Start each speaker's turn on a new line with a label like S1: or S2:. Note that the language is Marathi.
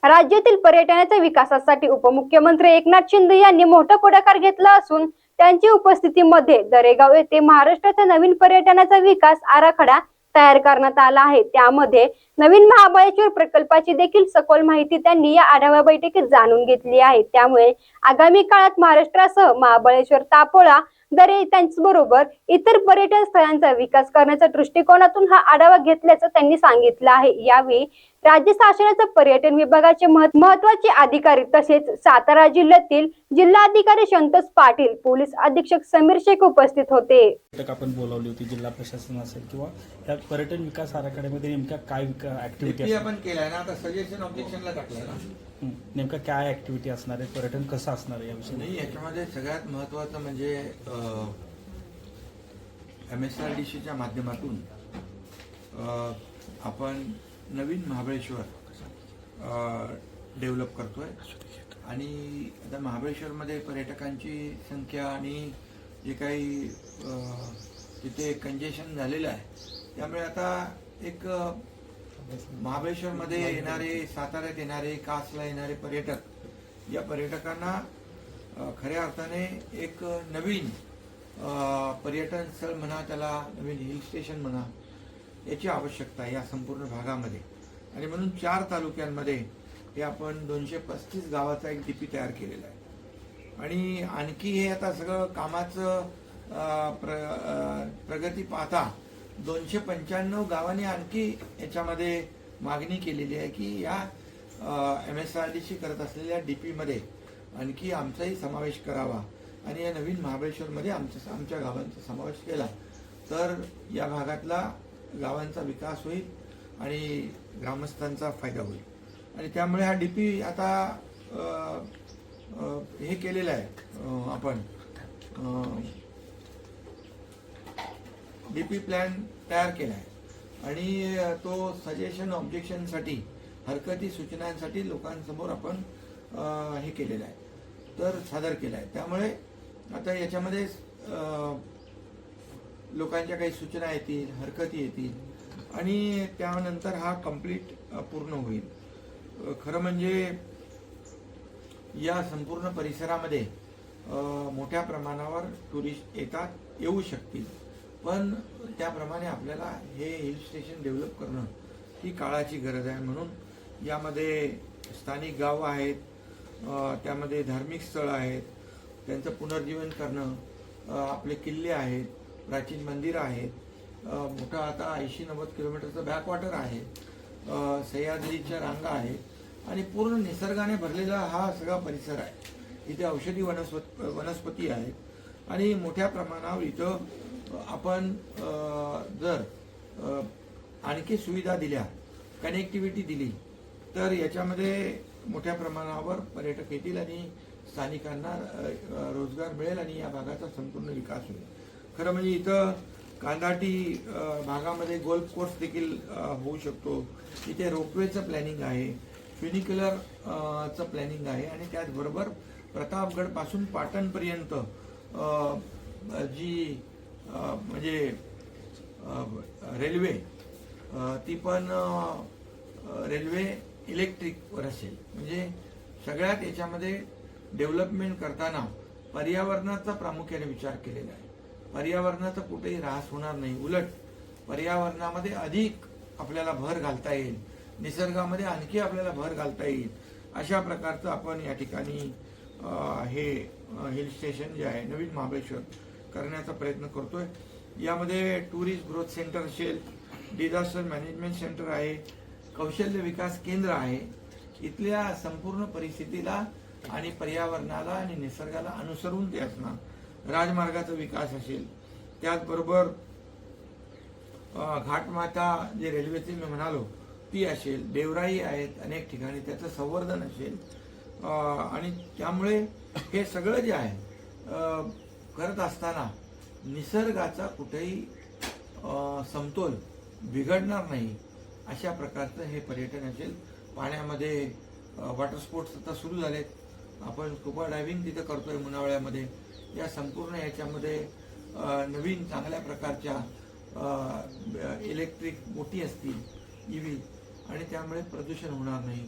S1: राज्यातील पर्यटनाच्या विकासासाठी उपमुख्यमंत्री एकनाथ शिंदे यांनी मोठा पुढाकार घेतला असून त्यांच्या उपस्थितीमध्ये दरेगाव येथे महाराष्ट्राचा नवीन पर्यटनाचा विकास आराखडा तयार करण्यात आला आहे। त्यामध्ये नवीन महाबळेश्वर प्रकल्पाची देखील सखोल माहिती त्यांनी या आढावा बैठकीत जाणून घेतली आहे। त्यामुळे आगामी काळात महाराष्ट्रासह महाबळेश्वर, तापोळा, दरे त्यांच्याबरोबर इतर पर्यटन स्थळांचा विकास करण्याच्या दृष्टिकोनातून हा आढावा घेतल्याचं त्यांनी सांगितलं आहे। यावेळी राज्य शासनाच्या पर्यटन विभागाचे महत्त्वाचे अधिकारी तसेच सातारा जिल्ह्यातील जिल्हाधिकारी संतोष पाटील, पोलीस अधीक्षक समीर शेख उपस्थित होते।
S2: आपण बोलावली होती जिल्हा प्रशासन असेल किंवा या पर्यटन विकास आराखड्यामध्ये नेमक्या काय ऍक्टिव्हिटी
S3: आपण केलाय ना, आता सजेशन ऑब्जेक्शनला टाकलंय ना,
S2: नेमका काय ऍक्टिव्हिटी असणार आहे, पर्यटन कसं असणार आहे याविषयी
S3: नाही। याच्यामध्ये सगळ्यात महत्त्वाचं म्हणजे MSRDCच्या माध्यमातून आपण नवीन महाबळेश्वर डेव्हलप करतोय आणि आता महाबळेश्वरमध्ये पर्यटकांची संख्या आणि जे काही तिथे कंजेशन झालेलं आहे, त्यामुळे आता एक महाबळेश्वरमध्ये येणारे, साताऱ्यात येणारे, कासला येणारे पर्यटक, या पर्यटकांना खऱ्या अर्थाने एक नवीन पर्यटन स्थळ म्हणा, त्याला नवीन हिल स्टेशन म्हणा, याची आवश्यकता आहे या संपूर्ण भागामध्ये। आणि म्हणून 4 तालुक्यांमध्ये हे आपण 235 गावाचा एक DP तयार केलेला आहे। आणि आणखी हे आता सगळं कामाचं प्रगती पाहता 295 गावांनी आणखी याच्यामध्ये मागणी केलेली आहे की या MSRDC करत असलेल्या DP मध्ये आणखी आमचाही समावेश करावा आणि या नवीन महाबळेश्वरमध्ये आमच्या गावांचा समावेश केला तर या भागातला गावांचा विकास होईल आणि ग्रामस्थांचा फायदा होईल। आणि त्यामुळे हा DP आता हे केलेला आहे, आपण DP प्लॅन तयार केला आहे आणि तो सजेशन ऑब्जेक्शनसाठी, हरकती सूचनांसाठी लोकांसमोर आपण हे केलेलं आहे, तर सादर केला आहे। त्यामुळे आता याच्यामध्ये लोकांच्या काही सूचना येतील, हरकती येतील आणि त्यानंतर हा कंप्लीट पूर्ण होईल। खरं म्हणजे या संपूर्ण परिसरामध्ये मोठ्या प्रमाणावर टुरिस्ट येऊ शकतील, पण त्याप्रमाणे आपल्याला हे हिल स्टेशन डेव्हलप करणं ही काळाची गरज आहे। म्हणून यामध्ये स्थानिक गावं आहेत, त्यामध्ये धार्मिक स्थळं आहेत, त्यांचं पुनर्जीवन करणं, आपले किल्ले आहेत, प्राचीन मंदिरं आहेत, मोठा आता 80-90 किलोमीटरचं बॅकवॉटर आहे, सह्याद्रीच्या रांगा आहेत आणि पूर्ण निसर्गाने भरलेला हा सगळा परिसर आहे। इथे औषधी वनस्पती आहेत आणि मोठ्या प्रमाणावर इथं आपण जर आणखी सुविधा दिल्या, कनेक्टिव्हिटी दिली तर याच्यामध्ये मोठ्या प्रमाणावर पर्यटक येतील आणि स्थानिकांना रोजगार मिळेल आणि या भागाचा संपूर्ण विकास होईल। खरं म्हणजे इथं कांदाटी भागामध्ये गोल्फ कोर्स देखील होऊ शकतो, इथे रोपवेचं प्लॅनिंग आहे, फ्युनिक्युलरचं प्लॅनिंग आहे आणि त्याचबरोबर प्रतापगड पासून पाटणपर्यंत जी म्हणजे रेल्वे, ती पण रेल्वे इलेक्ट्रिकवर असेल। म्हणजे सगळ्यात याच्यामध्ये डेव्हलपमेंट करताना पर्यावरणाचा प्रामुख्याने विचार केलेला आहे। पर्यावरणाचा कुठेही ऱ्हास होणार नाही, उलट पर्यावरणामध्ये अधिक आपल्याला भर घालता येईल, निसर्गामध्ये आणखी आपल्याला भर घालता येईल, अशा प्रकारचं आपण या ठिकाणी हे हिल स्टेशन जे आहे नवीन महाबळेश्वर करण्याचा प्रयत्न करतोय। यामध्ये टुरिस्ट ग्रोथ सेंटर असेल, डिझास्टर मॅनेजमेंट सेंटर आहे, कौशल्य विकास केंद्र आहे। इथल्या संपूर्ण परिस्थितीला आणि पर्यावरणाला आणि निसर्गाला अनुसरून ते असणार। राजमार्गाचा विकास असेल, त्याचबरोबर घाटमाता जे रेल्वेचे मी म्हणालो ती असेल, देवराई आहेत अनेक ठिकाणी, त्याचं संवर्धन असेल आणि त्यामुळे हे सगळं जे आहे करत असताना निसर्गाचा कुठेही समतोल बिघडणार नाही अशा प्रकारचं हे पर्यटन असेल। पाण्यामध्ये वॉटर स्पोर्ट्स आता सुरू झालेत, आपण स्कुबा डायव्हिंग तिथं करतोय मुनावळ्यामध्ये। या संपूर्ण याच्यामध्ये नवीन चांगल्या प्रकारच्या इलेक्ट्रिक बोटी असतील, EV, आणि त्यामुळे प्रदूषण होणार नाही।